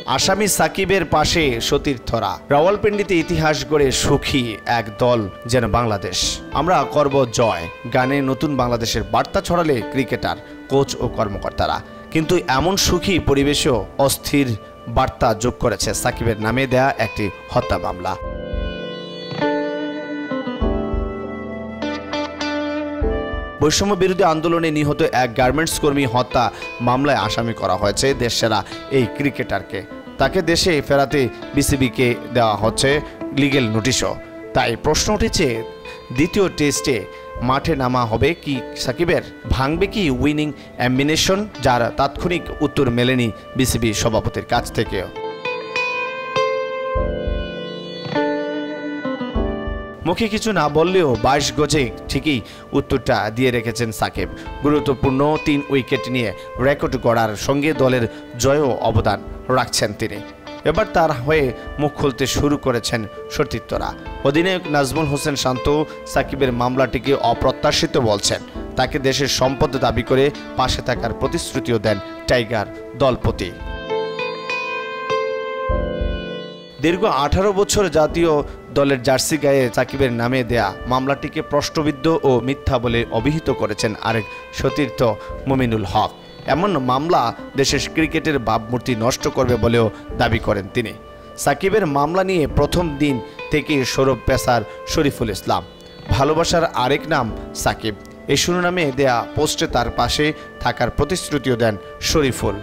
আসামি সাকিবের পাশে সতীর্থরা। রাওয়ালপিন্ডিতে ইতিহাস গড়ে সুখী এক দল যেন বাংলাদেশ। আমরা করব জয় গানে নতুন বাংলাদেশের বার্তা ছড়ালে ক্রিকেটার, কোচ ও কর্মকর্তারা। কিন্তু এমন সুখী পরিবেশেও অস্থির বার্তা যোগ করেছে সাকিবের নামে দেয়া একটি হত্যা মামলা। বৈষম্য বিরোধী আন্দোলনে নিহত এক গার্মেন্টস কর্মী হত্যা মামলায় আসামি করা হয়েছে দেশসেরা এই ক্রিকেটারকে। তাকে দেশে ফেরাতে বিসিবিকে দেওয়া হচ্ছে লিগ্যাল নোটিশও। তাই প্রশ্ন উঠেছে, দ্বিতীয় টেস্টে মাঠে নামা হবে কি সাকিবের? ভাঙবে কি উইনিং অ্যাম্বিনেশন? যার তাৎক্ষণিক উত্তর মেলেনি বিসিবি সভাপতির কাছ থেকেও। মুখে কিছু না বললেও 22 গজে ঠিকই উত্তরটা দিয়ে রেখেছেন সাকিব। গুরুত্বপূর্ণ 3 উইকেট নিয়ে রেকর্ড গড়ার সঙ্গে দলের জয়েও অবদান রাখছেন তিনি। এবার তার হয়ে মুখ খুলতে শুরু করেছেন সতীর্থরা। অধিনায়ক নাজমুল হোসেন শান্ত সাকিবের মামলাটিকে অপ্রত্যাশিত বলছেন। তাকে দেশের সম্পদ দাবি করে পাশে থাকার প্রতিশ্রুতিও দেন টাইগার দলপতি। দীর্ঘ 18 বছর জাতীয় দলের জার্সি গায়ে সাকিবের নামে দেয়া মামলাটিকে প্রশ্নবিদ্ধ ও মিথ্যা বলে অভিহিত করেছেন আরেক সতীর্থ মুমিনুল হক। এমন মামলা দেশের ক্রিকেটের ভাবমূর্তি নষ্ট করবে বলেও দাবি করেন তিনি। সাকিবের মামলা নিয়ে প্রথম দিন থেকে সৌরভ পেসার শরীফুল ইসলাম, ভালোবাসার আরেক নাম সাকিব, এই শিরোনামে দেয়া পোস্টে তার পাশে থাকার প্রতিশ্রুতিও দেন শরীফুল।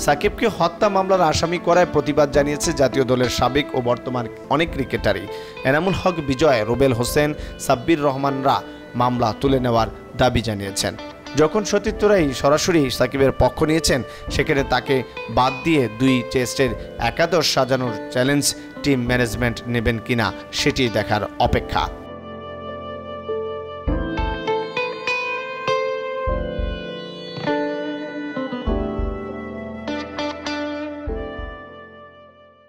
সাকিবকে হত্যা মামলার আসামি করায় প্রতিবাদ জানিয়েছে জাতীয় দলের সাবেক ও বর্তমান অনেক ক্রিকেটারই। এনামুল হক বিজয়, রুবেল হোসেন, সাব্বির রহমানরা মামলা তুলে নেওয়ার দাবি জানিয়েছেন। যখন সতীর্থরাই সরাসরি সাকিবের পক্ষ নিয়েছেন, সেখানে তাকে বাদ দিয়ে 2 টেস্টের একাদশ সাজানোর চ্যালেঞ্জ টিম ম্যানেজমেন্ট নেবেন কিনা সেটি দেখার অপেক্ষা।